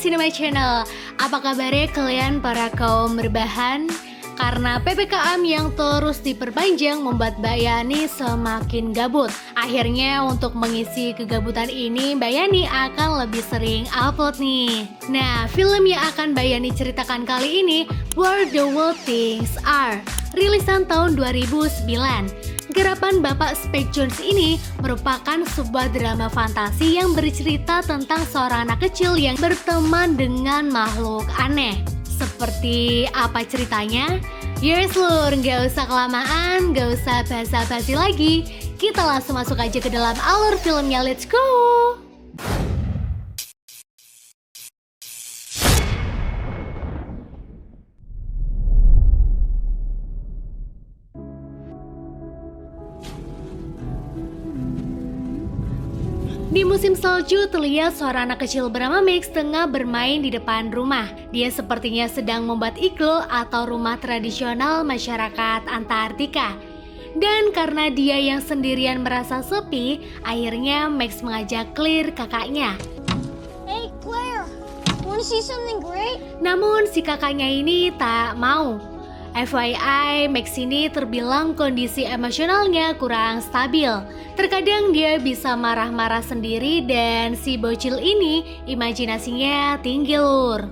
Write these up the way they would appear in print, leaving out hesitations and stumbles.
Cinema Channel. Apa kabarnya kalian para kaum rebahan? Karena PPKM yang terus diperpanjang membuat Mbak Yani semakin gabut. Akhirnya untuk mengisi kegabutan ini Mbak Yani akan lebih sering upload nih. Nah, film yang akan Mbak Yani ceritakan kali ini Where the World Things Are, rilisan tahun 2009. Garapan Bapak Spike Jonze ini merupakan sebuah drama fantasi yang bercerita tentang seorang anak kecil yang berteman dengan makhluk aneh. Seperti apa ceritanya? Yes lur, gak usah kelamaan, gak usah basa-basi lagi. Kita langsung masuk aja ke dalam alur filmnya, let's go! Di musim salju, terlihat seorang anak kecil bernama Max tengah bermain di depan rumah. Dia sepertinya sedang membuat iglo atau rumah tradisional masyarakat Antartika. Dan karena dia yang sendirian merasa sepi, akhirnya Max mengajak Claire, kakaknya. Hey Claire, wanna see something great? Namun si kakaknya ini tak mau. FYI, Max ini terbilang kondisi emosionalnya kurang stabil. Terkadang dia bisa marah-marah sendiri dan si bocil ini imajinasinya tinggi lur.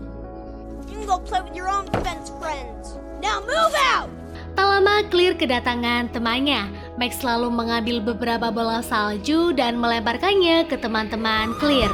You can go play with your own fence friends. Now move out! Tak lama Claire kedatangan temannya. Max lalu mengambil beberapa bola salju dan melemparkannya ke teman-teman Claire.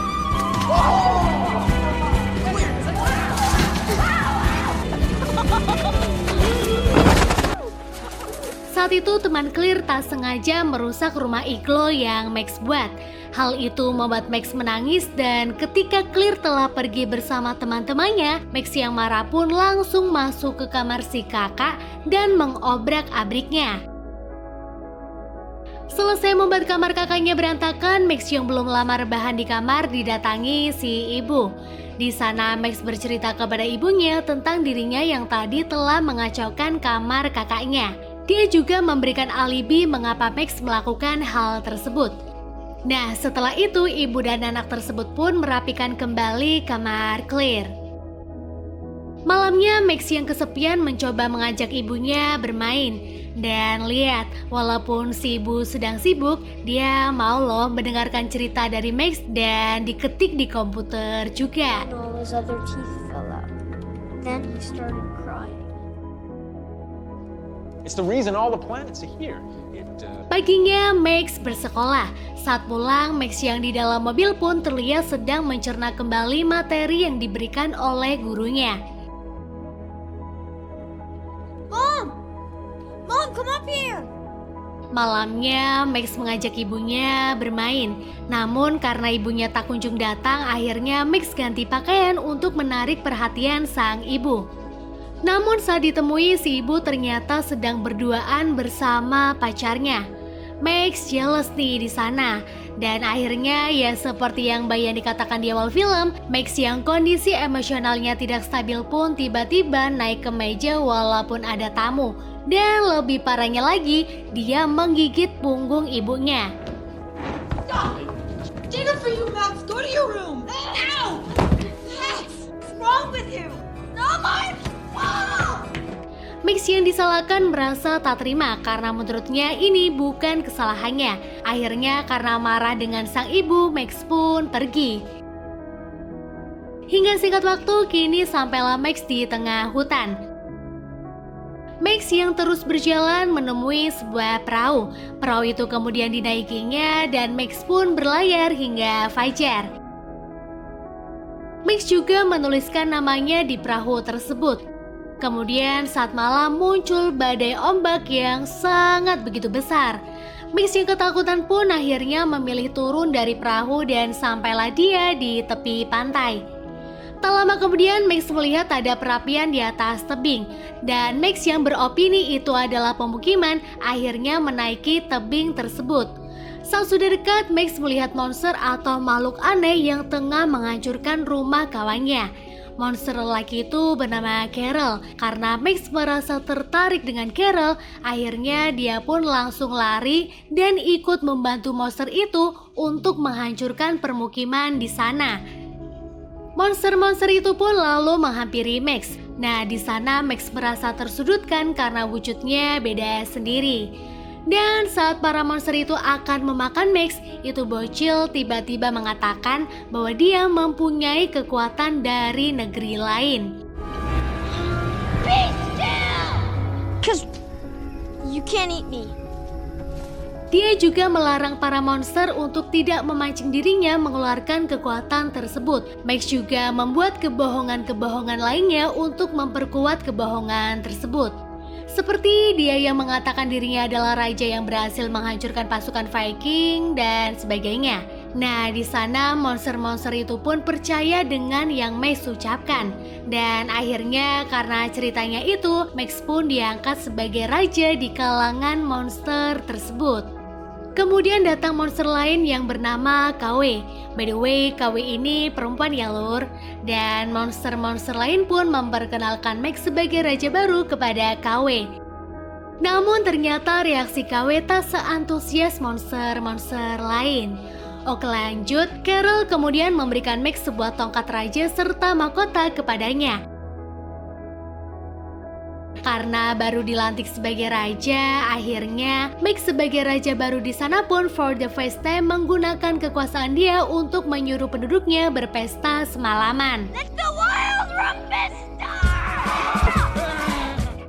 Saat itu teman Claire tak sengaja merusak rumah iglo yang Max buat. Hal itu membuat Max menangis dan ketika Claire telah pergi bersama teman-temannya, Max yang marah pun langsung masuk ke kamar si kakak dan mengobrak-abriknya. Selesai membuat kamar kakaknya berantakan, Max yang belum lama rebahan di kamar didatangi si ibu. Di sana Max bercerita kepada ibunya tentang dirinya yang tadi telah mengacaukan kamar kakaknya. Dia juga memberikan alibi mengapa Max melakukan hal tersebut. Nah, setelah itu ibu dan anak tersebut pun merapikan kembali kamar Claire. Malamnya Max yang kesepian mencoba mengajak ibunya bermain. Dan lihat, walaupun si ibu sedang sibuk, dia mau loh mendengarkan cerita dari Max dan diketik di komputer juga. And all his other teeth fell out. Then he started crying. It's the reason all the planets are here. Paginya Max bersekolah. Saat pulang, Max yang di dalam mobil pun terlihat sedang mencerna kembali materi yang diberikan oleh gurunya. Mom, come up here! Malamnya, Max mengajak ibunya bermain. Namun karena ibunya tak kunjung datang, akhirnya Max ganti pakaian untuk menarik perhatian sang ibu. Namun saat ditemui, si ibu ternyata sedang berduaan bersama pacarnya. Max jealous nih di sana. Dan akhirnya ya seperti yang Mbak Yani dikatakan di awal film, Max yang kondisi emosionalnya tidak stabil pun tiba-tiba naik ke meja walaupun ada tamu. Dan lebih parahnya lagi, dia menggigit punggung ibunya. Stop! Dinner for you, Max! Go to your room! Now! Max! What's wrong with you? No more! Max yang disalahkan merasa tak terima karena menurutnya ini bukan kesalahannya. Akhirnya karena marah dengan sang ibu, Max pun pergi. Hingga singkat waktu, kini sampailah Max di tengah hutan. Max yang terus berjalan menemui sebuah perahu. Perahu itu kemudian dinaikinya dan Max pun berlayar hingga fajar. Max juga menuliskan namanya di perahu tersebut. Kemudian saat malam muncul badai ombak yang sangat begitu besar. Max yang ketakutan pun akhirnya memilih turun dari perahu dan sampailah dia di tepi pantai. Tak lama kemudian Max melihat ada perapian di atas tebing. Dan Max yang beropini itu adalah pemukiman akhirnya menaiki tebing tersebut. Saat sudah dekat, Max melihat monster atau makhluk aneh yang tengah menghancurkan rumah kawannya. Monster lelaki itu bernama Carol. Karena Max merasa tertarik dengan Carol, akhirnya dia pun langsung lari dan ikut membantu monster itu untuk menghancurkan permukiman di sana. Monster-monster itu pun lalu menghampiri Max. Nah, di sana Max merasa tersudutkan karena wujudnya beda sendiri. Dan saat para monster itu akan memakan Max, itu bocil tiba-tiba mengatakan bahwa dia mempunyai kekuatan dari negeri lain. Be still! 'Cause you can't eat me. Dia juga melarang para monster untuk tidak memancing dirinya mengeluarkan kekuatan tersebut. Max juga membuat kebohongan-kebohongan lainnya untuk memperkuat kebohongan tersebut. Seperti dia yang mengatakan dirinya adalah raja yang berhasil menghancurkan pasukan Viking dan sebagainya. Nah, di sana monster-monster itu pun percaya dengan yang Max ucapkan. Dan akhirnya karena ceritanya itu, Max pun diangkat sebagai raja di kalangan monster tersebut. Kemudian datang monster lain yang bernama KW. By the way, KW ini perempuan ya lur. Dan monster-monster lain pun memperkenalkan Max sebagai raja baru kepada KW. Namun ternyata reaksi KW tak seantusias monster-monster lain. Oke lanjut, Carol kemudian memberikan Max sebuah tongkat raja serta mahkota kepadanya. Karena baru dilantik sebagai raja, akhirnya Max sebagai raja baru di sana pun for the first time menggunakan kekuasaan dia untuk menyuruh penduduknya berpesta semalaman. Let the wild rumpus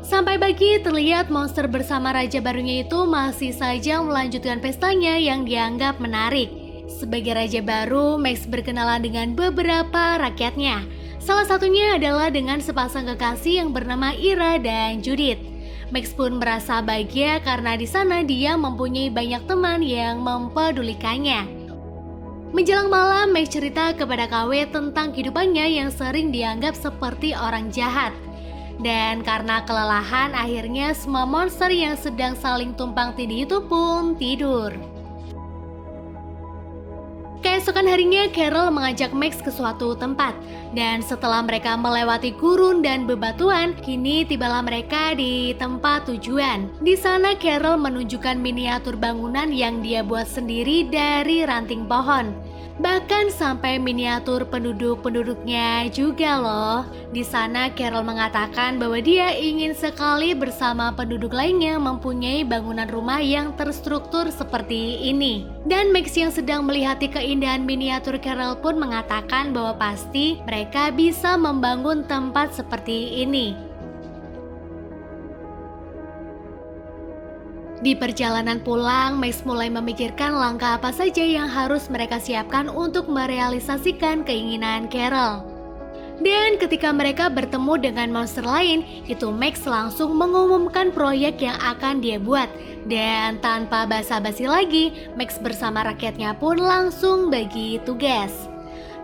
Sampai pagi terlihat monster bersama raja barunya itu masih saja melanjutkan pestanya yang dianggap menarik. Sebagai raja baru, Max berkenalan dengan beberapa rakyatnya. Salah satunya adalah dengan sepasang kekasih yang bernama Ira dan Judith. Max pun merasa bahagia karena di sana dia mempunyai banyak teman yang mempedulikannya. Menjelang malam, Max cerita kepada KW tentang kehidupannya yang sering dianggap seperti orang jahat. Dan karena kelelahan, akhirnya semua monster yang sedang saling tumpang tindih itu pun tidur. Keesokan harinya, Carol mengajak Max ke suatu tempat. Dan setelah mereka melewati gurun dan bebatuan, kini tibalah mereka di tempat tujuan. Di sana, Carol menunjukkan miniatur bangunan yang dia buat sendiri dari ranting pohon. Bahkan sampai miniatur penduduk-penduduknya juga loh. Di sana Carol mengatakan bahwa dia ingin sekali bersama penduduk lainnya mempunyai bangunan rumah yang terstruktur seperti ini. Dan Max yang sedang melihati keindahan miniatur Carol pun mengatakan bahwa pasti mereka bisa membangun tempat seperti ini. Di perjalanan pulang, Max mulai memikirkan langkah apa saja yang harus mereka siapkan untuk merealisasikan keinginan Carol. Dan ketika mereka bertemu dengan monster lain, itu Max langsung mengumumkan proyek yang akan dia buat. Dan tanpa basa-basi lagi, Max bersama rakyatnya pun langsung bagi tugas.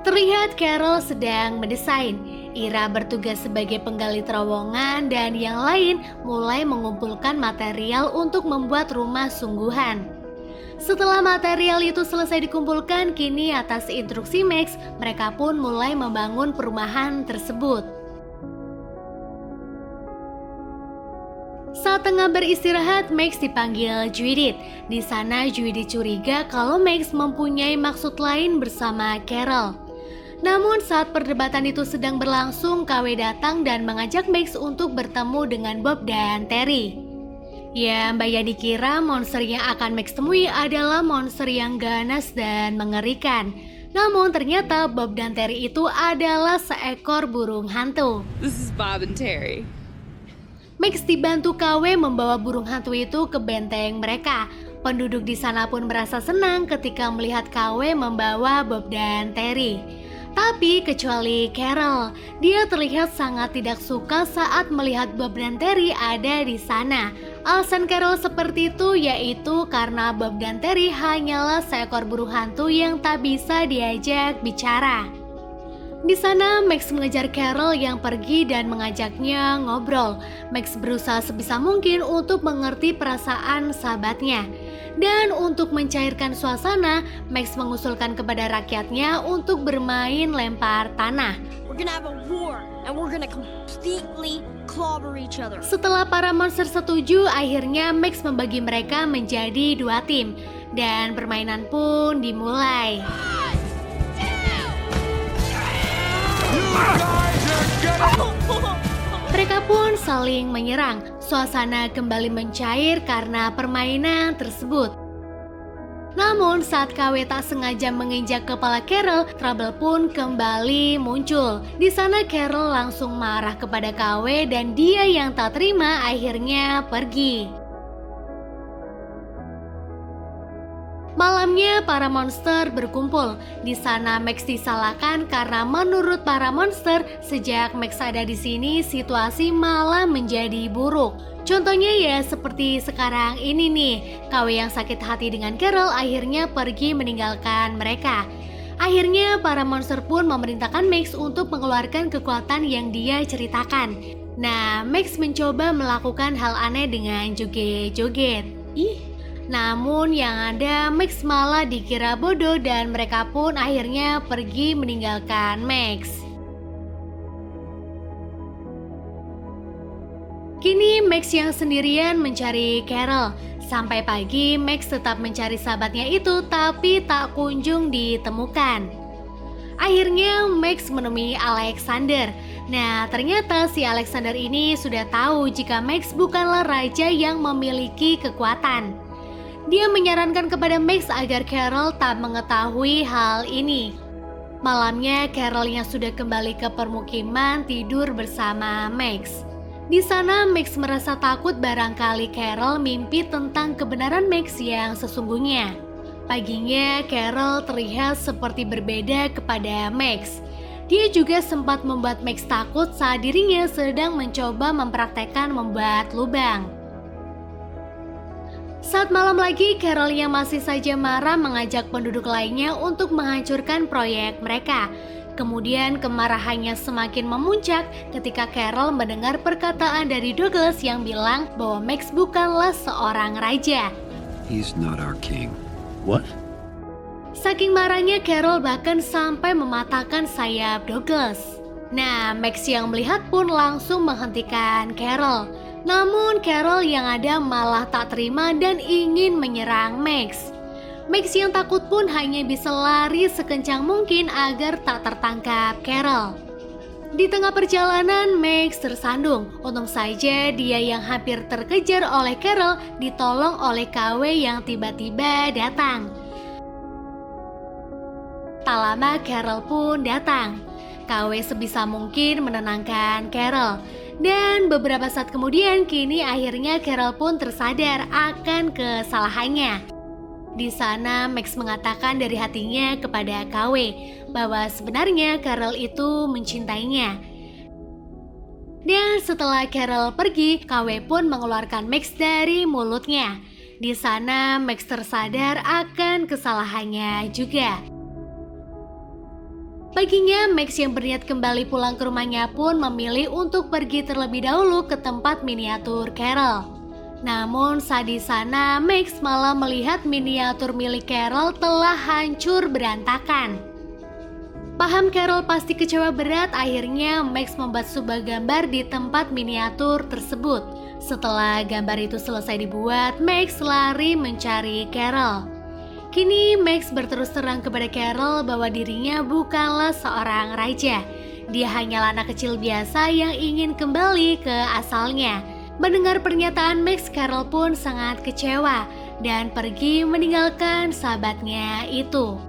Terlihat Carol sedang mendesain. Ira bertugas sebagai penggali terowongan dan yang lain mulai mengumpulkan material untuk membuat rumah sungguhan. Setelah material itu selesai dikumpulkan, kini atas instruksi Max, mereka pun mulai membangun perumahan tersebut. Saat tengah beristirahat, Max dipanggil Judith. Di sana Judith curiga kalau Max mempunyai maksud lain bersama Carol. Namun saat perdebatan itu sedang berlangsung, KW datang dan mengajak Max untuk bertemu dengan Bob dan Terry. Ya, Mbak Yani kira monster yang akan Max temui adalah monster yang ganas dan mengerikan. Namun ternyata Bob dan Terry itu adalah seekor burung hantu. This is Bob and Terry. Max dibantu KW membawa burung hantu itu ke benteng mereka. Penduduk di sana pun merasa senang ketika melihat KW membawa Bob dan Terry. Tapi kecuali Carol, dia terlihat sangat tidak suka saat melihat Bob dan Terry ada di sana. Alasan Carol seperti itu yaitu karena Bob dan Terry hanyalah seekor burung hantu yang tak bisa diajak bicara. Di sana Max mengejar Carol yang pergi dan mengajaknya ngobrol. Max berusaha sebisa mungkin untuk mengerti perasaan sahabatnya. Dan untuk mencairkan suasana, Max mengusulkan kepada rakyatnya untuk bermain lempar tanah. We're gonna have a war, and we're gonna completely clobber each other. Setelah para monster setuju, akhirnya Max membagi mereka menjadi 2 tim. Dan permainan pun dimulai. Mereka pun saling menyerang. Suasana kembali mencair karena permainan tersebut. Namun saat KW tak sengaja menginjak kepala Carol, trouble pun kembali muncul. Di sana Carol langsung marah kepada KW dan dia yang tak terima akhirnya pergi. Malamnya para monster berkumpul. Di sana Max disalahkan karena menurut para monster sejak Max ada di sini situasi malah menjadi buruk. Contohnya ya seperti sekarang ini nih, KW yang sakit hati dengan Carol akhirnya pergi meninggalkan mereka. Akhirnya para monster pun memerintahkan Max untuk mengeluarkan kekuatan yang dia ceritakan. Nah, Max mencoba melakukan hal aneh dengan joget-joget. Namun yang ada Max malah dikira bodoh dan mereka pun akhirnya pergi meninggalkan Max. Kini Max yang sendirian mencari Carol. Sampai pagi Max tetap mencari sahabatnya itu tapi tak kunjung ditemukan. Akhirnya Max menemui Alexander. Nah ternyata si Alexander ini sudah tahu jika Max bukanlah raja yang memiliki kekuatan. Dia menyarankan kepada Max agar Carol tak mengetahui hal ini. Malamnya Carol yang sudah kembali ke permukiman tidur bersama Max. Di sana Max merasa takut barangkali Carol mimpi tentang kebenaran Max yang sesungguhnya. Paginya Carol terlihat seperti berbeda kepada Max. Dia juga sempat membuat Max takut saat dirinya sedang mencoba mempraktekkan membuat lubang. Saat malam lagi, Carol yang masih saja marah mengajak penduduk lainnya untuk menghancurkan proyek mereka. Kemudian kemarahannya semakin memuncak ketika Carol mendengar perkataan dari Douglas yang bilang bahwa Max bukanlah seorang raja. He's not our king. What? Saking marahnya Carol bahkan sampai mematahkan sayap Douglas. Nah, Max yang melihat pun langsung menghentikan Carol. Namun Carol yang ada malah tak terima dan ingin menyerang Max. Max yang takut pun hanya bisa lari sekencang mungkin agar tak tertangkap Carol. Di tengah perjalanan Max tersandung. Untung saja dia yang hampir terkejar oleh Carol ditolong oleh KW yang tiba-tiba datang. Tak lama Carol pun datang. KW sebisa mungkin menenangkan Carol. Dan beberapa saat kemudian kini akhirnya Carol pun tersadar akan kesalahannya. Di sana Max mengatakan dari hatinya kepada KW bahwa sebenarnya Carol itu mencintainya. Dan setelah Carol pergi, KW pun mengeluarkan Max dari mulutnya. Di sana Max tersadar akan kesalahannya juga. Paginya Max yang berniat kembali pulang ke rumahnya pun memilih untuk pergi terlebih dahulu ke tempat miniatur Carol. Namun saat di sana Max malah melihat miniatur milik Carol telah hancur berantakan. Paham Carol pasti kecewa berat, akhirnya Max membuat sebuah gambar di tempat miniatur tersebut. Setelah gambar itu selesai dibuat, Max lari mencari Carol. Kini Max berterus terang kepada Carol bahwa dirinya bukanlah seorang raja. Dia hanyalah anak kecil biasa yang ingin kembali ke asalnya. Mendengar pernyataan Max, Carol pun sangat kecewa dan pergi meninggalkan sahabatnya itu.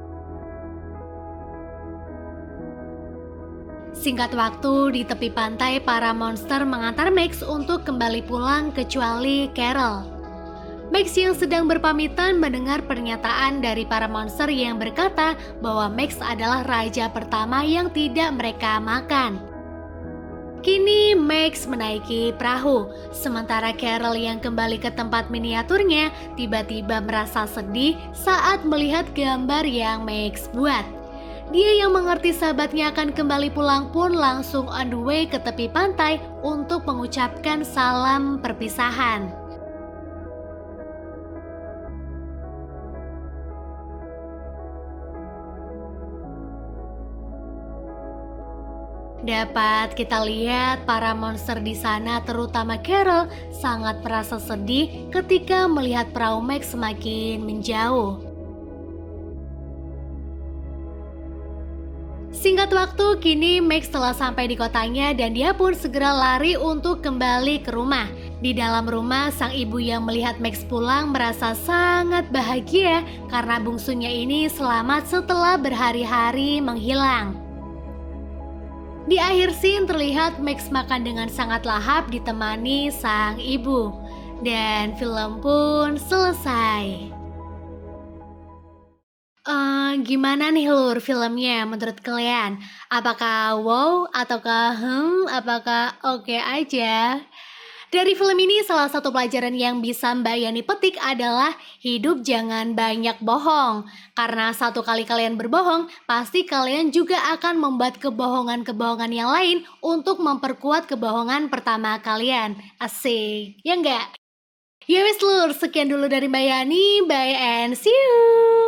Singkat waktu di tepi pantai, para monster mengantar Max untuk kembali pulang kecuali Carol. Max yang sedang berpamitan mendengar pernyataan dari para monster yang berkata bahwa Max adalah raja pertama yang tidak mereka makan. Kini Max menaiki perahu, sementara Carol yang kembali ke tempat miniaturnya tiba-tiba merasa sedih saat melihat gambar yang Max buat. Dia yang mengerti sahabatnya akan kembali pulang pun langsung on the way ke tepi pantai untuk mengucapkan salam perpisahan. Dapat kita lihat para monster di sana, terutama Carol, sangat merasa sedih ketika melihat perahu Max semakin menjauh. Singkat waktu, kini Max telah sampai di kotanya dan dia pun segera lari untuk kembali ke rumah. Di dalam rumah, sang ibu yang melihat Max pulang merasa sangat bahagia karena bungsunya ini selamat setelah berhari-hari menghilang. Di akhir scene terlihat Max makan dengan sangat lahap ditemani sang ibu. Dan film pun selesai. Gimana nih Lur filmnya menurut kalian? Apakah wow ataukah apakah oke aja? Dari film ini salah satu pelajaran yang bisa Mbak Yani petik adalah hidup jangan banyak bohong. Karena satu kali kalian berbohong, pasti kalian juga akan membuat kebohongan-kebohongan yang lain untuk memperkuat kebohongan pertama kalian. Asik, ya enggak? Ya wes Lur, sekian dulu dari Mbak Yani, bye and see you!